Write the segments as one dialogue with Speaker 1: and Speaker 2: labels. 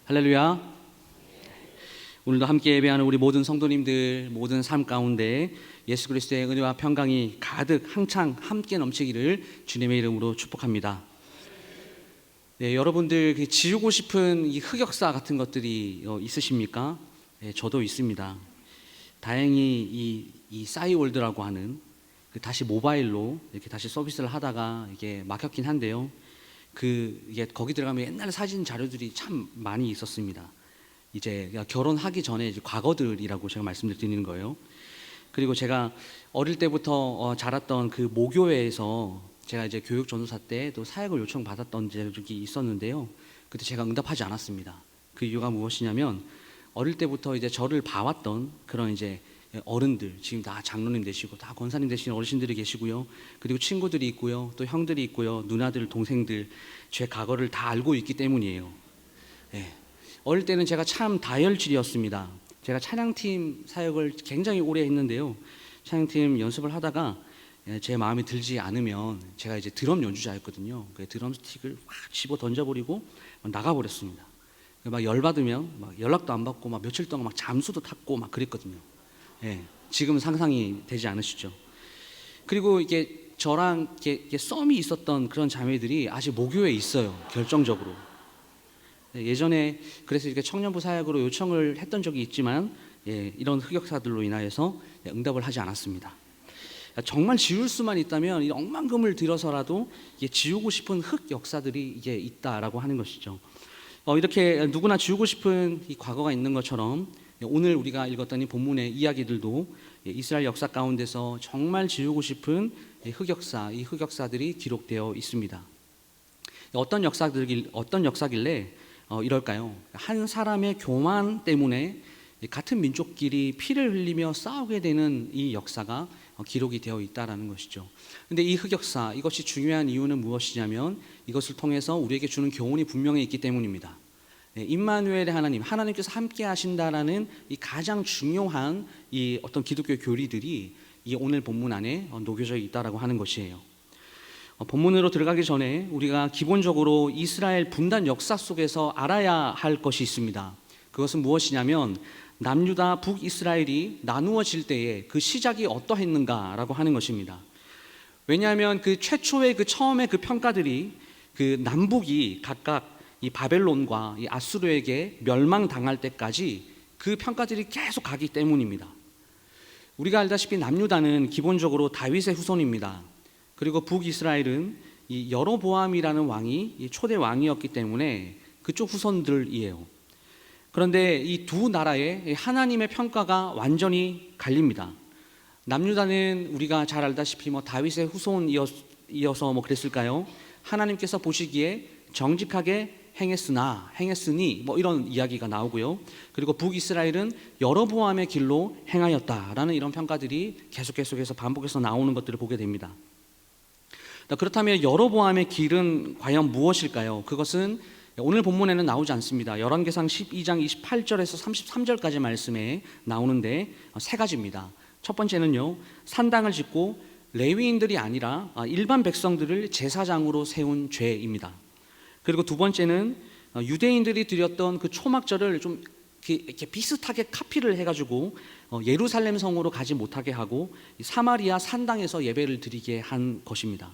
Speaker 1: 할렐루야. 오늘도 함께 예배하는 우리 모든 성도님들 모든 삶 가운데 예수 그리스도의 은혜와 평강이 가득 항상 함께 넘치기를 주님의 이름으로 축복합니다. 네, 여러분들 지우고 싶은 이 흑역사 같은 것들이 있으십니까? 네, 저도 있습니다. 다행히 이 싸이월드라고 하는 다시 모바일로 이렇게 다시 서비스를 하다가 이게 막혔긴 한데요. 이게 거기 들어가면 옛날 사진 자료들이 참 많이 있었습니다. 이제 결혼하기 전에 이제 과거들이라고 제가 말씀드리는 거예요. 그리고 제가 어릴 때부터 자랐던 그 모교회에서 제가 이제 교육 전도사 때 또 사역을 요청 받았던 적이 있었는데요. 그때 제가 응답하지 않았습니다. 그 이유가 무엇이냐면 어릴 때부터 이제 저를 봐왔던 그런 이제 어른들, 지금 다 장로님 되시고 다 권사님 되시는 어르신들이 계시고요. 그리고 친구들이 있고요. 또 형들이 있고요. 누나들, 동생들, 제 과거를 다 알고 있기 때문이에요. 네. 어릴 때는 제가 참 다혈질이었습니다. 제가 찬양팀 사역을 굉장히 오래 했는데요. 찬양팀 연습을 하다가 제 마음에 들지 않으면 제가 이제 드럼 연주자였거든요. 그 드럼 스틱을 확 집어 던져버리고 나가버렸습니다. 막 열받으면 막 연락도 안 받고 막 며칠 동안 막 잠수도 탔고 막 그랬거든요. 예, 지금 상상이 되지 않으시죠? 그리고 이게 저랑 이렇게 썸이 있었던 그런 자매들이 아직 모교에 있어요. 결정적으로. 예전에 그래서 이렇게 청년부 사역으로 요청을 했던 적이 있지만 이런 흑역사들로 인하여서 응답을 하지 않았습니다. 정말 지울 수만 있다면 이 억만금을 들여서라도 지우고 싶은 흑역사들이 이게 있다라고 하는 것이죠. 이렇게 누구나 지우고 싶은 이 과거가 있는 것처럼 오늘 우리가 읽었던 이 본문의 이야기들도 이스라엘 역사 가운데서 정말 지우고 싶은 흑역사, 이 흑역사들이 기록되어 있습니다. 어떤 역사길래 이럴까요? 한 사람의 교만 때문에 같은 민족끼리 피를 흘리며 싸우게 되는 이 역사가 기록이 되어 있다라는 것이죠. 근데 이 흑역사, 이것이 중요한 이유는 무엇이냐면 이것을 통해서 우리에게 주는 교훈이 분명히 있기 때문입니다. 임마누엘의 하나님께서 함께 하신다라는 이 가장 중요한 이 어떤 기독교 교리들이 이 오늘 본문 안에 녹여져 있다라고 하는 것이에요. 본문으로 들어가기 전에 우리가 기본적으로 이스라엘 분단 역사 속에서 알아야 할 것이 있습니다. 그것은 무엇이냐면 남유다 북이스라엘이 나누어질 때에 그 시작이 어떠했는가라고 하는 것입니다. 왜냐하면 그 최초의 처음의 평가들이 그 남북이 각각 이 바벨론과 이 아수르에게 멸망당할 때까지 그 평가들이 계속 가기 때문입니다. 우리가 알다시피 남유다는 기본적으로 다윗의 후손입니다. 그리고 북이스라엘은 이 여로보암이라는 왕이 이 초대 왕이었기 때문에 그쪽 후손들이에요. 그런데 이 두 나라의 하나님의 평가가 완전히 갈립니다. 남유다는 우리가 잘 알다시피 다윗의 후손이어서 그랬을까요? 하나님께서 보시기에 정직하게 행했으니 이런 이야기가 나오고요. 그리고 북이스라엘은 여로보암의 길로 행하였다라는 이런 평가들이 계속해서 반복해서 나오는 것들을 보게 됩니다. 그렇다면 여로보암의 길은 과연 무엇일까요? 그것은 오늘 본문에는 나오지 않습니다. 열왕기상 12장 28절에서 33절까지 말씀에 나오는데 세 가지입니다. 첫 번째는요, 산당을 짓고 레위인들이 아니라 일반 백성들을 제사장으로 세운 죄입니다. 그리고 두 번째는 유대인들이 드렸던 그 초막절을 좀 이렇게 비슷하게 카피를 해가지고 예루살렘 성으로 가지 못하게 하고 사마리아 산당에서 예배를 드리게 한 것입니다.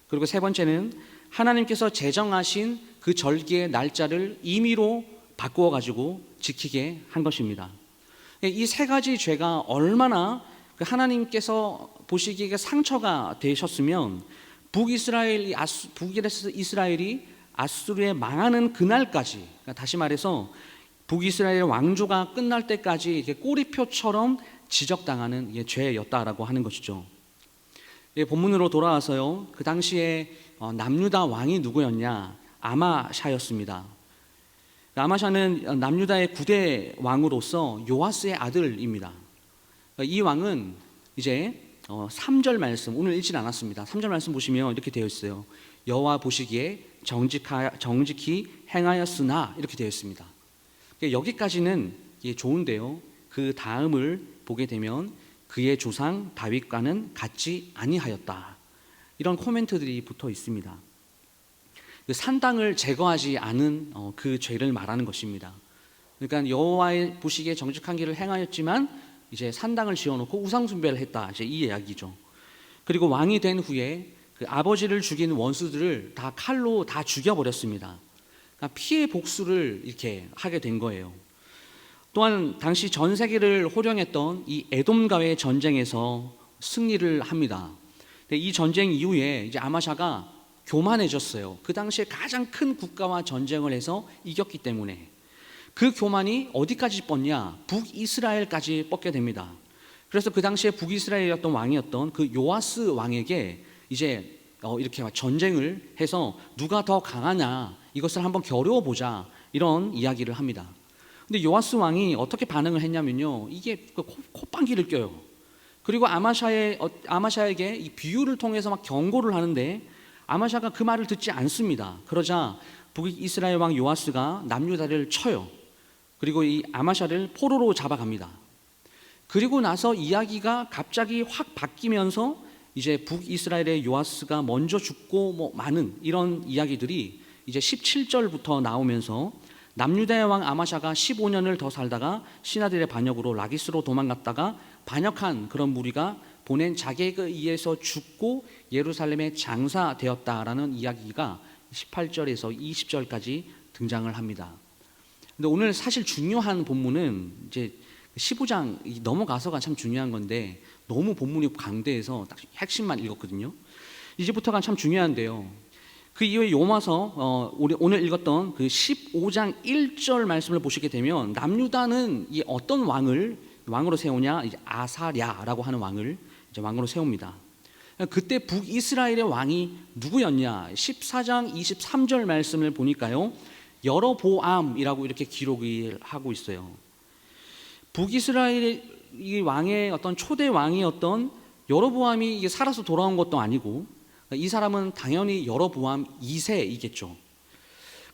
Speaker 1: 그리고 세 번째는 하나님께서 제정하신 그 절기의 날짜를 임의로 바꾸어 가지고 지키게 한 것입니다. 이 세 가지 죄가 얼마나 하나님께서 보시기에 상처가 되셨으면 북이스라엘이 아수르에 망하는 그날까지, 그러니까 다시 말해서 북이스라엘 왕조가 끝날 때까지 이렇게 꼬리표처럼 지적당하는 죄였다라고 하는 것이죠. 본문으로 돌아와서요, 그 당시에 남유다 왕이 누구였냐? 아마샤였습니다. 아마샤는 남유다의 9대 왕으로서 요아스의 아들입니다. 이 왕은 이제 3절 말씀, 오늘 읽진 않았습니다. 3절 말씀 보시면 이렇게 되어 있어요. 여호와 보시기에 정직히 행하였으나 이렇게 되어 있습니다. 여기까지는 좋은데요, 그 다음을 보게 되면 그의 조상 다윗과는 같지 아니하였다, 이런 코멘트들이 붙어 있습니다. 그 산당을 제거하지 않은 그 죄를 말하는 것입니다. 그러니까 여호와의 보시기에 정직한 길을 행하였지만 이제 산당을 지어놓고 우상 숭배를 했다. 이제 이 이야기죠. 그리고 왕이 된 후에 그 아버지를 죽인 원수들을 다 칼로 다 죽여버렸습니다. 그러니까 피해 복수를 이렇게 하게 된 거예요. 또한 당시 전 세계를 호령했던 이 에돔과의 전쟁에서 승리를 합니다. 이 전쟁 이후에 이제 아마샤가 교만해졌어요. 그 당시에 가장 큰 국가와 전쟁을 해서 이겼기 때문에 그 교만이 어디까지 뻗냐? 북이스라엘까지 뻗게 됩니다. 그래서 그 당시에 북이스라엘이었던 왕이었던 그 요아스 왕에게 이제 이렇게 전쟁을 해서 누가 더 강하냐 이것을 한번 겨루어보자 이런 이야기를 합니다. 근데 요아스 왕이 어떻게 반응을 했냐면요, 이게 콧방귀를 껴요. 그리고 아마샤에게 이 비유를 통해서 막 경고를 하는데 아마샤가 그 말을 듣지 않습니다. 그러자 북이스라엘 왕 요아스가 남유다를 쳐요. 그리고 이 아마샤를 포로로 잡아갑니다. 그리고 나서 이야기가 갑자기 확 바뀌면서 이제 북이스라엘의 요아스가 먼저 죽고 뭐 많은 이런 이야기들이 이제 17절부터 나오면서 남유다의 왕 아마샤가 15년을 더 살다가 신하들의 반역으로 라기스로 도망갔다가 반역한 그런 무리가 보낸 자객에 의해서 죽고 예루살렘에 장사되었다라는 이야기가 18절에서 20절까지 등장을 합니다. 근데 오늘 사실 중요한 본문은 이제 15장 넘어가서가 참 중요한 건데 너무 본문이 강대해서 딱 핵심만 읽었거든요. 이제부터가 참 중요한데요. 그 이후에 요마서 오늘 읽었던 그 15장 1절 말씀을 보시게 되면 남유다는 이 어떤 왕으로 세우냐? 이제 아사랴라고 하는 왕을 이제 왕으로 세웁니다. 그때 북이스라엘의 왕이 누구였냐? 14장 23절 말씀을 보니까요, 여로보암이라고 이렇게 기록을 하고 있어요. 북이스라엘의 이 왕의 어떤 초대 왕이었던 여로보암이 이게 살아서 돌아온 것도 아니고, 이 사람은 당연히 여로보암 2세이겠죠.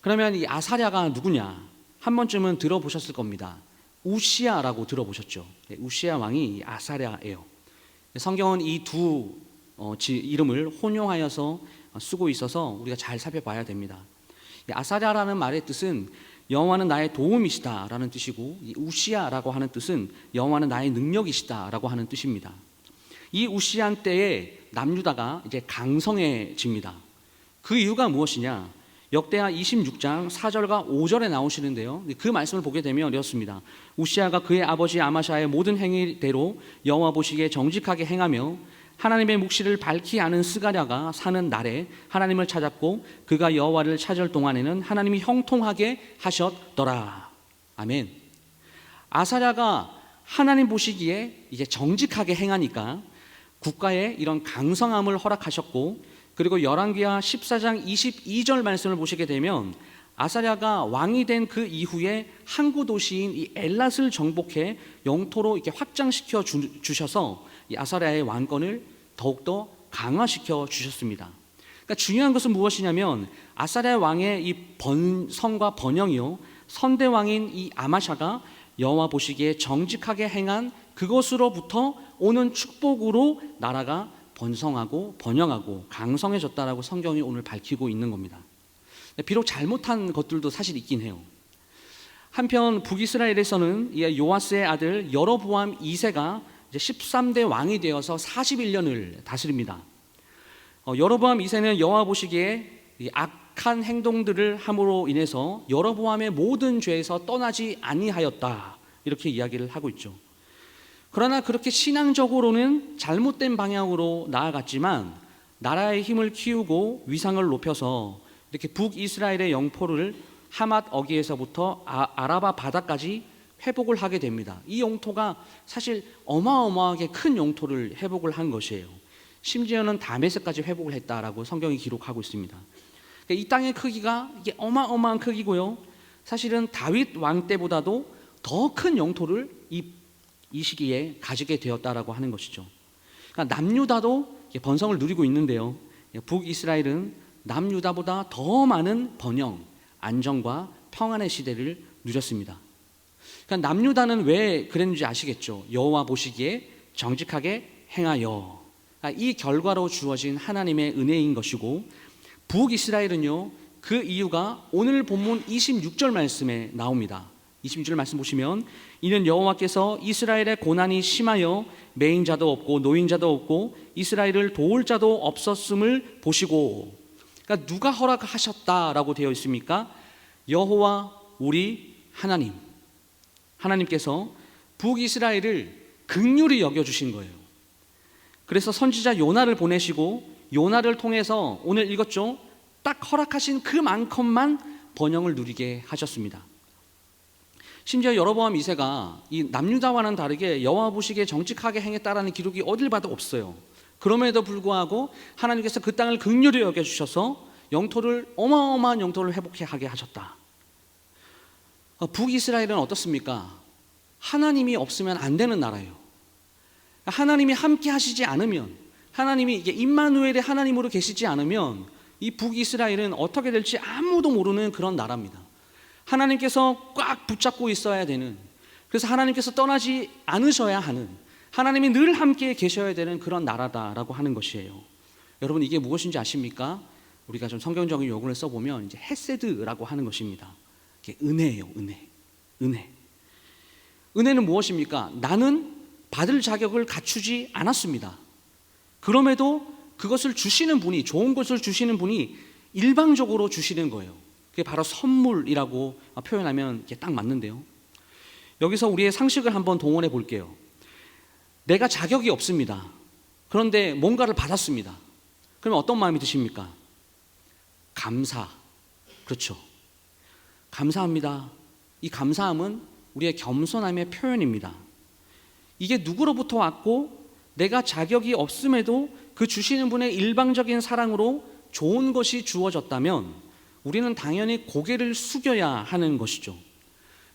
Speaker 1: 그러면 이 아사랴가 누구냐? 한 번쯤은 들어보셨을 겁니다. 우시야라고 들어보셨죠? 우시야 왕이 아사랴예요. 성경은 이 두 이름을 혼용하여서 쓰고 있어서 우리가 잘 살펴봐야 됩니다. 아사랴라는 말의 뜻은 여호와는 나의 도움이시다라는 뜻이고, 이 우시야라고 하는 뜻은 여호와는 나의 능력이시다라고 하는 뜻입니다. 이 우시야 때에 남유다가 이제 강성해집니다. 그 이유가 무엇이냐? 역대하 26장 4절과 5절에 나오시는데요, 그 말씀을 보게 되면 이렇습니다. 우시야가 그의 아버지 아마샤의 모든 행위대로 여호와 보시기에 정직하게 행하며 하나님의 묵시를 밝히 아는 스가랴가 사는 날에 하나님을 찾았고 그가 여호와를 찾을 동안에는 하나님이 형통하게 하셨더라. 아멘. 아사랴가 하나님 보시기에 이제 정직하게 행하니까 국가에 이런 강성함을 허락하셨고, 그리고 열왕기하 14장 22절 말씀을 보시게 되면 아사랴가 왕이 된 그 이후에 항구 도시인 이 엘랏을 정복해 영토로 이렇게 확장시켜 주셔서 이 아사랴의 왕권을 더욱더 강화시켜 주셨습니다. 그러니까 중요한 것은 무엇이냐면 아사랴 왕의 이 번성과 번영이요, 선대 왕인 이 아마샤가 여호와 보시기에 정직하게 행한 그것으로부터 오는 축복으로 나라가 번성하고 번영하고 강성해졌다라고 성경이 오늘 밝히고 있는 겁니다. 비록 잘못한 것들도 사실 있긴 해요. 한편 북이스라엘에서는 요아스의 아들 여로보암 2세가 이제 13대 왕이 되어서 41년을 다스립니다. 여로보암 2세는 여호와 보시기에 악한 행동들을 함으로 인해서 여로보암의 모든 죄에서 떠나지 아니하였다, 이렇게 이야기를 하고 있죠. 그러나 그렇게 신앙적으로는 잘못된 방향으로 나아갔지만 나라의 힘을 키우고 위상을 높여서 이렇게 북이스라엘의 영토를 하맛 어기에서부터 아라바 바다까지 회복을 하게 됩니다. 이 영토가 사실 어마어마하게 큰 영토를 회복을 한 것이에요. 심지어는 다메섹까지 회복을 했다라고 성경이 기록하고 있습니다. 이 땅의 크기가 이게 어마어마한 크기고요, 사실은 다윗 왕 때보다도 더 큰 영토를 이 시기에 가지게 되었다라고 하는 것이죠. 그러니까 남유다도 번성을 누리고 있는데요, 북이스라엘은 남유다보다 더 많은 번영, 안정과 평안의 시대를 누렸습니다. 그러니까 남유다는 왜 그랬는지 아시겠죠? 여호와 보시기에 정직하게 행하여, 이 결과로 주어진 하나님의 은혜인 것이고, 북이스라엘은요 그 이유가 오늘 본문 26절 말씀에 나옵니다. 26절 말씀 보시면 이는 여호와께서 이스라엘의 고난이 심하여 매인자도 없고 노인자도 없고 이스라엘을 도울 자도 없었음을 보시고, 그러니까 누가 허락하셨다라고 되어 있습니까? 여호와 우리 하나님, 하나님께서 북이스라엘을 긍휼히 여겨주신 거예요. 그래서 선지자 요나를 보내시고 요나를 통해서 오늘 읽었죠? 딱 허락하신 그만큼만 번영을 누리게 하셨습니다. 심지어 여로보암 2세가 이 남유다와는 다르게 여호와 보시기에 정직하게 행했다라는 기록이 어딜 봐도 없어요. 그럼에도 불구하고 하나님께서 그 땅을 긍휼히 여겨주셔서 영토를, 어마어마한 영토를 회복하게 하셨다. 북이스라엘은 어떻습니까? 하나님이 없으면 안 되는 나라예요. 하나님이 함께 하시지 않으면, 하나님이 이게 임마누엘의 하나님으로 계시지 않으면 이 북이스라엘은 어떻게 될지 아무도 모르는 그런 나라입니다. 하나님께서 꽉 붙잡고 있어야 되는, 그래서 하나님께서 떠나지 않으셔야 하는, 하나님이 늘 함께 계셔야 되는 그런 나라다라고 하는 것이에요. 여러분, 이게 무엇인지 아십니까? 우리가 좀 성경적인 용어를 써보면 이제 헤세드라고 하는 것입니다. 이게 은혜예요. 은혜. 은혜는 무엇입니까? 나는 받을 자격을 갖추지 않았습니다. 그럼에도 그것을 주시는 분이, 좋은 것을 주시는 분이 일방적으로 주시는 거예요. 그게 바로 선물이라고 표현하면 이게 딱 맞는데요. 여기서 우리의 상식을 한번 동원해 볼게요. 내가 자격이 없습니다. 그런데 뭔가를 받았습니다. 그러면 어떤 마음이 드십니까? 감사. 그렇죠. 감사합니다. 이 감사함은 우리의 겸손함의 표현입니다. 이게 누구로부터 왔고 내가 자격이 없음에도 그 주시는 분의 일방적인 사랑으로 좋은 것이 주어졌다면 우리는 당연히 고개를 숙여야 하는 것이죠.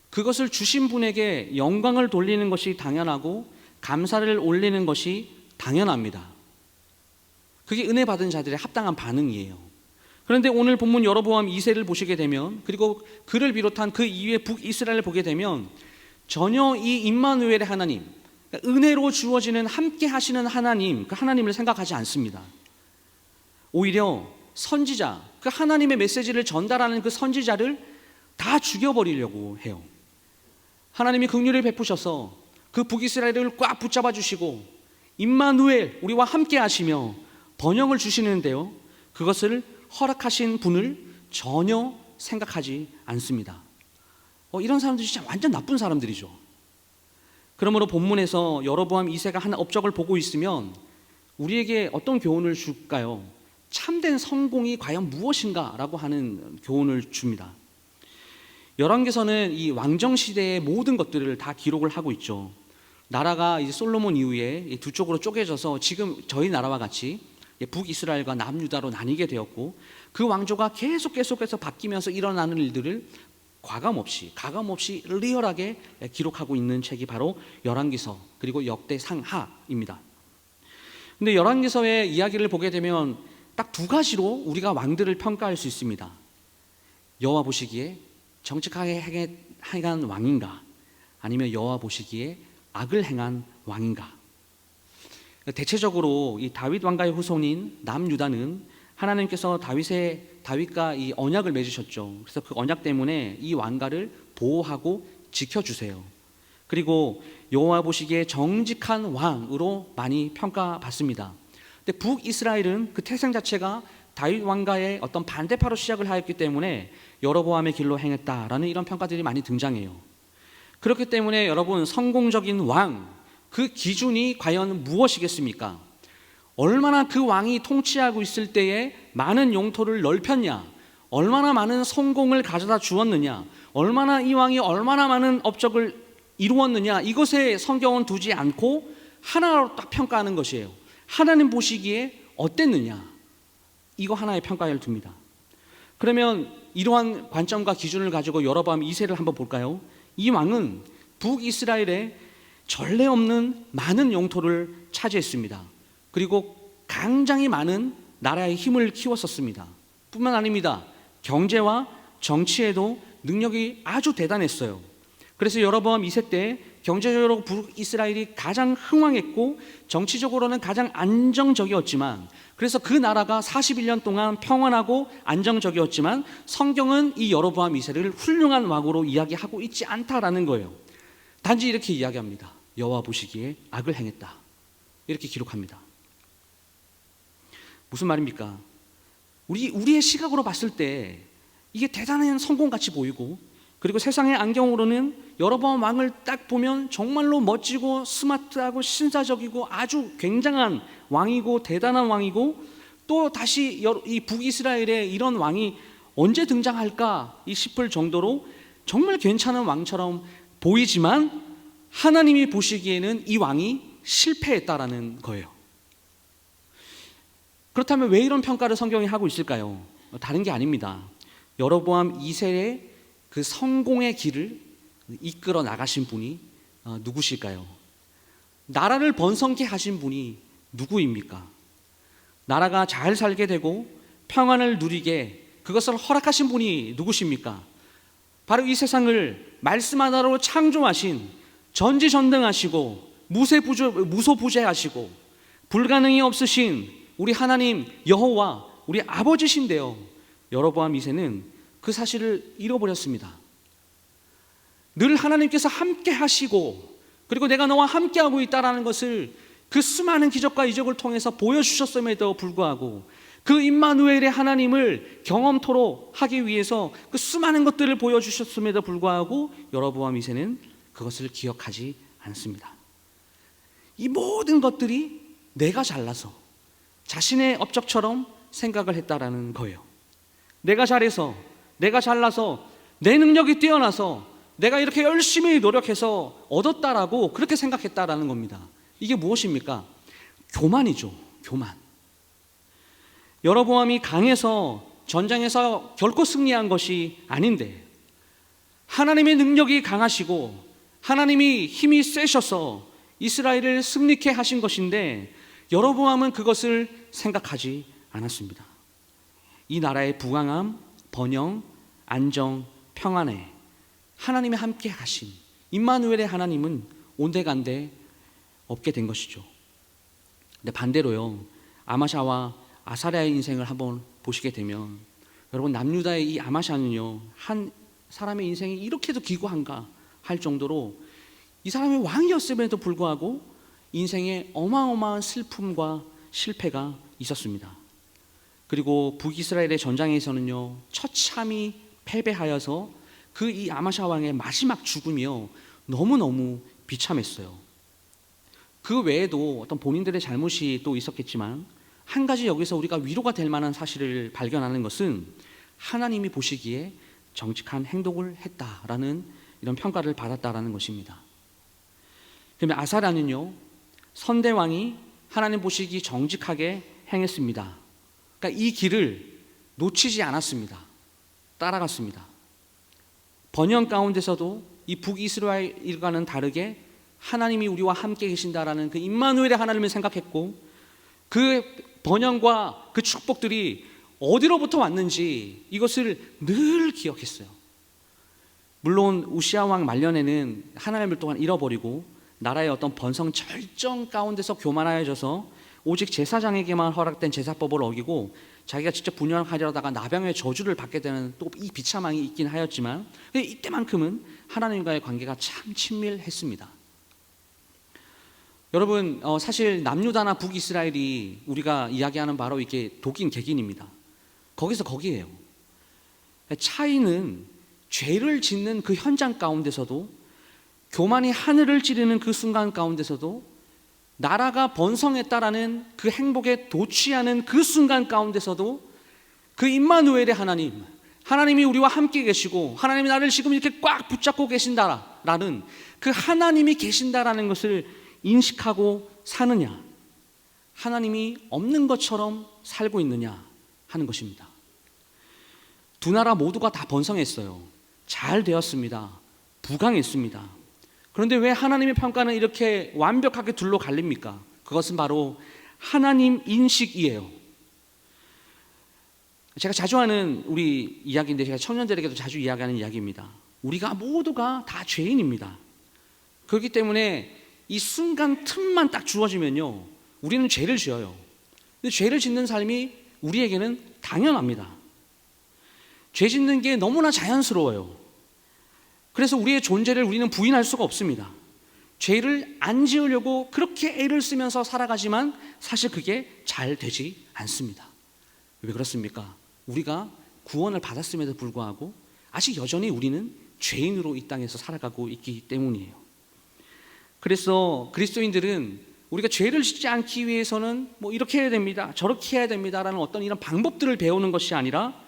Speaker 1: 그것을 주신 분에게 영광을 돌리는 것이 당연하고 감사를 올리는 것이 당연합니다. 그게 은혜 받은 자들의 합당한 반응이에요. 그런데 오늘 본문 여로보암 2세를 보시게 되면, 그리고 그를 비롯한 그 이후의 북이스라엘을 보게 되면 전혀 이 임마누엘의 하나님, 은혜로 주어지는 함께 하시는 하나님, 그 하나님을 생각하지 않습니다. 오히려 선지자, 그 하나님의 메시지를 전달하는 그 선지자를 다 죽여버리려고 해요. 하나님이 긍휼을 베푸셔서 그 북이스라엘을 꽉 붙잡아 주시고 임마누엘, 우리와 함께 하시며 번영을 주시는데요, 그것을 허락하신 분을 전혀 생각하지 않습니다. 이런 사람들이 진짜 완전 나쁜 사람들이죠. 그러므로 본문에서 여로보암 2세가 한 업적을 보고 있으면 우리에게 어떤 교훈을 줄까요? 참된 성공이 과연 무엇인가? 라고 하는 교훈을 줍니다. 열왕기서는 이 왕정 시대의 모든 것들을 다 기록을 하고 있죠. 나라가 이제 솔로몬 이후에 두 쪽으로 쪼개져서 지금 저희 나라와 같이 북이스라엘과 남유다로 나뉘게 되었고, 그 왕조가 계속해서 바뀌면서 일어나는 일들을 가감없이 리얼하게 기록하고 있는 책이 바로 열왕기서, 그리고 역대상하입니다. 근데 열왕기서의 이야기를 보게 되면 딱 두 가지로 우리가 왕들을 평가할 수 있습니다. 여호와 보시기에 정직하게 행한 왕인가, 아니면 여호와 보시기에 악을 행한 왕인가. 대체적으로 이 다윗 왕가의 후손인 남유다는 하나님께서 다윗과 이 언약을 맺으셨죠. 그래서 그 언약 때문에 이 왕가를 보호하고 지켜주세요. 그리고 여호와 보시기에 정직한 왕으로 많이 평가받습니다. 근데 북이스라엘은 그 태생 자체가 다윗 왕가의 어떤 반대파로 시작을 하였기 때문에 여로보암의 길로 행했다라는 이런 평가들이 많이 등장해요. 그렇기 때문에 여러분, 성공적인 왕, 그 기준이 과연 무엇이겠습니까? 얼마나 그 왕이 통치하고 있을 때에 많은 영토를 넓혔냐, 얼마나 많은 성공을 가져다 주었느냐, 얼마나 이 왕이 얼마나 많은 업적을 이루었느냐, 이것에 성경은 두지 않고 하나로 딱 평가하는 것이에요. 하나님 보시기에 어땠느냐, 이거 하나의 평가를 둡니다. 그러면 이러한 관점과 기준을 가지고 여로보암 2세를 한번 볼까요? 이 왕은 북이스라엘의 전례 없는 많은 영토를 차지했습니다. 그리고 굉장히 많은 나라의 힘을 키웠었습니다. 뿐만 아닙니다. 경제와 정치에도 능력이 아주 대단했어요. 그래서 여로보암 2세 때 경제적으로 북이스라엘이 가장 흥왕했고 정치적으로는 가장 안정적이었지만, 그래서 그 나라가 41년 동안 평안하고 안정적이었지만 성경은 이 여로보암 2세를 훌륭한 왕으로 이야기하고 있지 않다라는 거예요. 단지 이렇게 이야기합니다. 여호와 보시기에 악을 행했다, 이렇게 기록합니다. 무슨 말입니까? 우리의 시각으로 봤을 때 이게 대단한 성공같이 보이고, 그리고 세상의 안경으로는 여로보암 왕을 딱 보면 정말로 멋지고 스마트하고 신사적이고 아주 굉장한 왕이고 대단한 왕이고, 또 다시 이 북이스라엘에 이런 왕이 언제 등장할까 싶을 정도로 정말 괜찮은 왕처럼 보이지만, 하나님이 보시기에는 이 왕이 실패했다라는 거예요. 그렇다면 왜 이런 평가를 성경이 하고 있을까요? 다른 게 아닙니다. 여로보암 2세의 그 성공의 길을 이끌어 나가신 분이 누구실까요? 나라를 번성케 하신 분이 누구입니까? 나라가 잘 살게 되고 평안을 누리게 그것을 허락하신 분이 누구십니까? 바로 이 세상을 말씀 하나로 창조하신, 전지전능하시고 무소부재하시고 불가능이 없으신 우리 하나님 여호와, 우리 아버지신데요, 여로보암 2세는 그 사실을 잃어버렸습니다. 늘 하나님께서 함께 하시고, 그리고 내가 너와 함께하고 있다는 것을 그 수많은 기적과 이적을 통해서 보여주셨음에도 불구하고, 그 임마누엘의 하나님을 경험토록 하기 위해서 그 수많은 것들을 보여주셨음에도 불구하고 여로보암 2세는 그것을 기억하지 않습니다. 이 모든 것들이 내가 잘나서 자신의 업적처럼 생각을 했다라는 거예요. 내가 잘해서, 내가 잘나서, 내 능력이 뛰어나서 내가 이렇게 열심히 노력해서 얻었다라고 그렇게 생각했다라는 겁니다. 이게 무엇입니까? 교만이죠. 교만. 여로보암이 강해서 전쟁에서 결코 승리한 것이 아닌데, 하나님의 능력이 강하시고 하나님이 힘이 세셔서 이스라엘을 승리케 하신 것인데, 여로보암은 그것을 생각하지 않았습니다. 이 나라의 부강함, 번영, 안정, 평안에 하나님이 함께 하신 임마누엘의 하나님은 온데간데 없게 된 것이죠. 근데 반대로요, 아마샤와 아사랴의 인생을 한번 보시게 되면, 여러분, 남유다의 이 아마샤는요, 한 사람의 인생이 이렇게도 기구한가 할 정도로 이 사람이 왕이었음에도 불구하고 인생에 어마어마한 슬픔과 실패가 있었습니다. 그리고 북이스라엘의 전장에서는요, 처참히 패배하여서 그 이 아마샤 왕의 마지막 죽음이요, 너무너무 비참했어요. 그 외에도 어떤 본인들의 잘못이 또 있었겠지만, 한 가지 여기서 우리가 위로가 될 만한 사실을 발견하는 것은 하나님이 보시기에 정직한 행동을 했다라는 이런 평가를 받았다라는 것입니다. 그러면 아사랴는요, 선대왕이 하나님 보시기 정직하게 행했습니다. 그러니까 이 길을 놓치지 않았습니다. 따라갔습니다. 번영 가운데서도 이 북이스라엘과는 다르게 하나님이 우리와 함께 계신다라는 그 임마누엘의 하나님을 생각했고, 그 번영과 그 축복들이 어디로부터 왔는지 이것을 늘 기억했어요. 물론 우시아 왕 말년에는 하나님을 또한 잃어버리고 나라의 어떤 번성 절정 가운데서 교만하여져서 오직 제사장에게만 허락된 제사법을 어기고 자기가 직접 분양하려다가 나병의 저주를 받게 되는 또 이 비참함이 있긴 하였지만, 이때만큼은 하나님과의 관계가 참 친밀했습니다. 여러분, 사실 남유다나 북이스라엘이 우리가 이야기하는 바로 이게 독인 객인입니다. 거기서 거기에요. 차이는 죄를 짓는 그 현장 가운데서도, 교만이 하늘을 찌르는 그 순간 가운데서도, 나라가 번성했다라는 그 행복에 도취하는 그 순간 가운데서도 그 임마누엘의 하나님, 하나님이 우리와 함께 계시고 하나님이 나를 지금 이렇게 꽉 붙잡고 계신다라는 그 하나님이 계신다라는 것을 인식하고 사느냐, 하나님이 없는 것처럼 살고 있느냐 하는 것입니다. 두 나라 모두가 다 번성했어요. 잘 되었습니다. 부강했습니다. 그런데 왜 하나님의 평가는 이렇게 완벽하게 둘로 갈립니까? 그것은 바로 하나님 인식이에요. 제가 자주 하는 우리 이야기인데, 제가 청년들에게도 자주 이야기하는 이야기입니다. 우리가 모두가 다 죄인입니다. 그렇기 때문에 이 순간 틈만 딱 주어지면요, 우리는 죄를 지어요. 근데 죄를 짓는 삶이 우리에게는 당연합니다. 죄 짓는 게 너무나 자연스러워요. 그래서 우리의 존재를 우리는 부인할 수가 없습니다. 죄를 안 지으려고 그렇게 애를 쓰면서 살아가지만 사실 그게 잘 되지 않습니다. 왜 그렇습니까? 우리가 구원을 받았음에도 불구하고 아직 여전히 우리는 죄인으로 이 땅에서 살아가고 있기 때문이에요. 그래서 그리스도인들은 우리가 죄를 짓지 않기 위해서는 뭐 이렇게 해야 됩니다, 저렇게 해야 됩니다라는 어떤 이런 방법들을 배우는 것이 아니라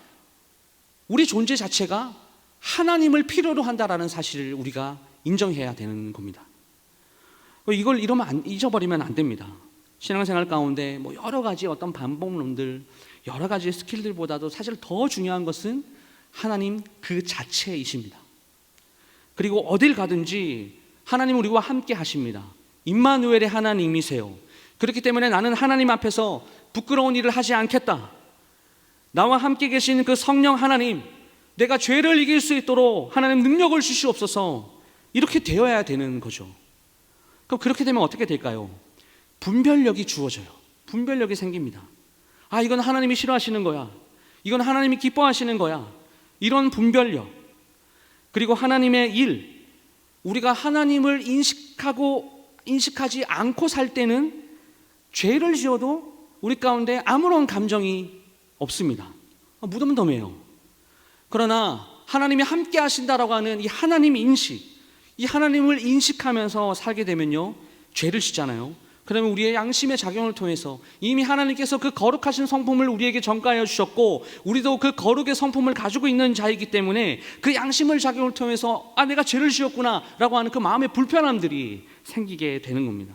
Speaker 1: 우리 존재 자체가 하나님을 필요로 한다라는 사실을 우리가 인정해야 되는 겁니다. 이걸 잊어버리면 안 됩니다. 신앙생활 가운데 뭐 여러 가지 어떤 방법론들, 여러 가지 스킬들보다도 사실 더 중요한 것은 하나님 그 자체이십니다. 그리고 어딜 가든지 하나님은 우리와 함께 하십니다. 임마누엘의 하나님이세요. 그렇기 때문에 나는 하나님 앞에서 부끄러운 일을 하지 않겠다. 나와 함께 계신 그 성령 하나님, 내가 죄를 이길 수 있도록 하나님 능력을 주시옵소서. 이렇게 되어야 되는 거죠. 그럼 그렇게 되면 어떻게 될까요? 분별력이 주어져요. 분별력이 생깁니다. 아, 이건 하나님이 싫어하시는 거야, 이건 하나님이 기뻐하시는 거야, 이런 분별력. 그리고 하나님의 일, 우리가 하나님을 인식하지 않고 살 때는 죄를 지어도 우리 가운데 아무런 감정이 없습니다. 무덤덤해요. 그러나 하나님이 함께 하신다라고 하는 이 하나님 인식, 이 하나님을 인식하면서 살게 되면요, 죄를 짓잖아요. 그러면 우리의 양심의 작용을 통해서 이미 하나님께서 그 거룩하신 성품을 우리에게 전가하여 주셨고, 우리도 그 거룩의 성품을 가지고 있는 자이기 때문에 그 양심을 작용을 통해서 아, 내가 죄를 지었구나 라고 하는 그 마음의 불편함들이 생기게 되는 겁니다.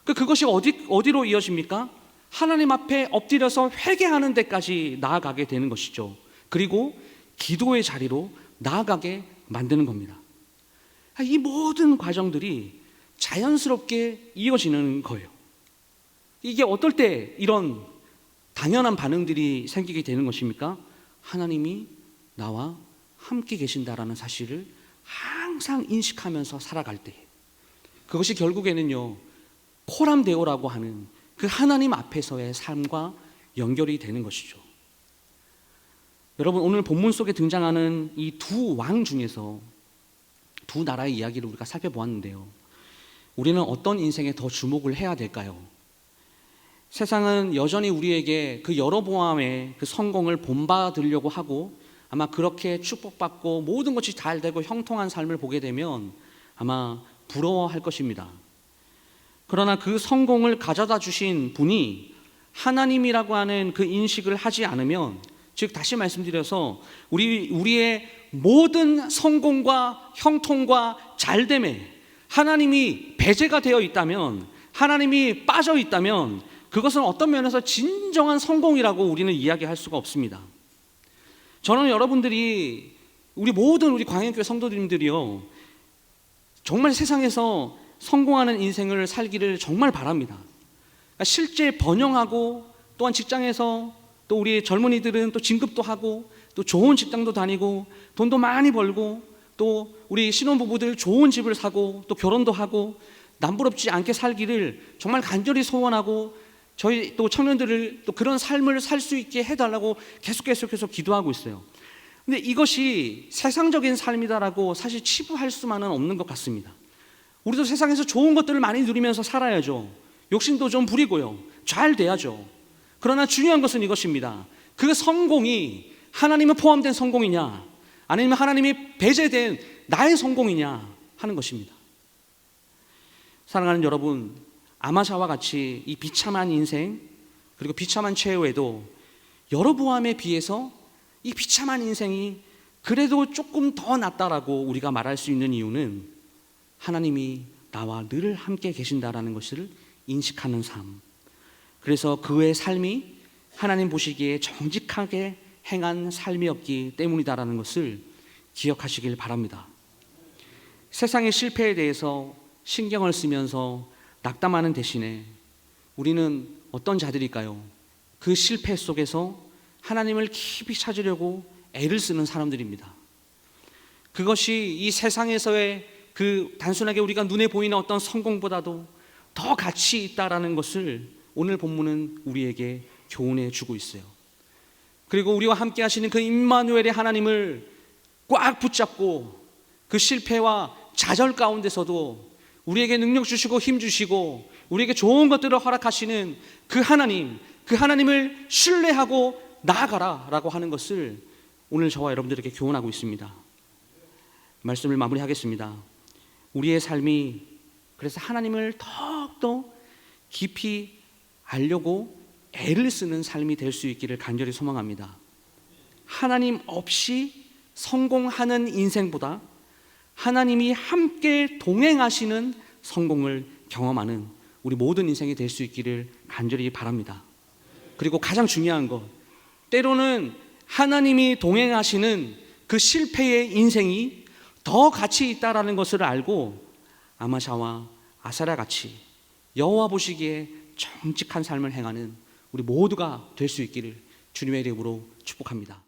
Speaker 1: 그것이 어디로 이어집니까? 하나님 앞에 엎드려서 회개하는 데까지 나아가게 되는 것이죠. 그리고 기도의 자리로 나아가게 만드는 겁니다. 이 모든 과정들이 자연스럽게 이어지는 거예요. 이게 어떨 때 이런 당연한 반응들이 생기게 되는 것입니까? 하나님이 나와 함께 계신다라는 사실을 항상 인식하면서 살아갈 때, 그것이 결국에는요, 코람데오라고 하는 그 하나님 앞에서의 삶과 연결이 되는 것이죠. 여러분, 오늘 본문 속에 등장하는 이 두 왕 중에서 두 나라의 이야기를 우리가 살펴보았는데요, 우리는 어떤 인생에 더 주목을 해야 될까요? 세상은 여전히 우리에게 그 여로보암의 그 성공을 본받으려고 하고, 아마 그렇게 축복받고 모든 것이 잘 되고 형통한 삶을 보게 되면 아마 부러워할 것입니다. 그러나 그 성공을 가져다 주신 분이 하나님이라고 하는 그 인식을 하지 않으면, 즉 다시 말씀드려서 우리의 모든 성공과 형통과 잘됨에 하나님이 배제가 되어 있다면, 하나님이 빠져 있다면 그것은 어떤 면에서 진정한 성공이라고 우리는 이야기할 수가 없습니다. 저는 여러분들이, 우리 광양교회 성도님들이요, 정말 세상에서 성공하는 인생을 살기를 정말 바랍니다. 실제 번영하고, 또한 직장에서 또 우리 젊은이들은 또 진급도 하고 또 좋은 직장도 다니고 돈도 많이 벌고, 또 우리 신혼부부들 좋은 집을 사고 또 결혼도 하고 남부럽지 않게 살기를 정말 간절히 소원하고, 저희 또 청년들을 또 그런 삶을 살 수 있게 해달라고 계속해서 기도하고 있어요. 근데 이것이 세상적인 삶이다라고 사실 치부할 수만은 없는 것 같습니다. 우리도 세상에서 좋은 것들을 많이 누리면서 살아야죠. 욕심도 좀 부리고요, 잘 돼야죠. 그러나 중요한 것은 이것입니다. 그 성공이 하나님에 포함된 성공이냐, 아니면 하나님이 배제된 나의 성공이냐 하는 것입니다. 사랑하는 여러분, 아마샤와 같이 이 비참한 인생, 그리고 비참한 최후에도 여로보암에 비해서 이 비참한 인생이 그래도 조금 더 낫다라고 우리가 말할 수 있는 이유는 하나님이 나와 늘 함께 계신다라는 것을 인식하는 삶, 그래서 그의 삶이 하나님 보시기에 정직하게 행한 삶이었기 때문이다라는 것을 기억하시길 바랍니다. 세상의 실패에 대해서 신경을 쓰면서 낙담하는 대신에 우리는 어떤 자들일까요? 그 실패 속에서 하나님을 깊이 찾으려고 애를 쓰는 사람들입니다. 그것이 이 세상에서의 그 단순하게 우리가 눈에 보이는 어떤 성공보다도 더 가치 있다라는 것을 오늘 본문은 우리에게 교훈해 주고 있어요. 그리고 우리와 함께 하시는 그 임마누엘의 하나님을 꽉 붙잡고 그 실패와 좌절 가운데서도 우리에게 능력 주시고 힘 주시고 우리에게 좋은 것들을 허락하시는 그 하나님을 신뢰하고 나아가라 라고 하는 것을 오늘 저와 여러분들에게 교훈하고 있습니다. 말씀을 마무리하겠습니다. 우리의 삶이 그래서 하나님을 더욱더 깊이 알려고 애를 쓰는 삶이 될 수 있기를 간절히 소망합니다. 하나님 없이 성공하는 인생보다 하나님이 함께 동행하시는 성공을 경험하는 우리 모든 인생이 될 수 있기를 간절히 바랍니다. 그리고 가장 중요한 것, 때로는 하나님이 동행하시는 그 실패의 인생이 더 가치 있다라는 것을 알고 아마샤와 아사랴 같이 여호와 보시기에 정직한 삶을 행하는 우리 모두가 될 수 있기를 주님의 이름으로 축복합니다.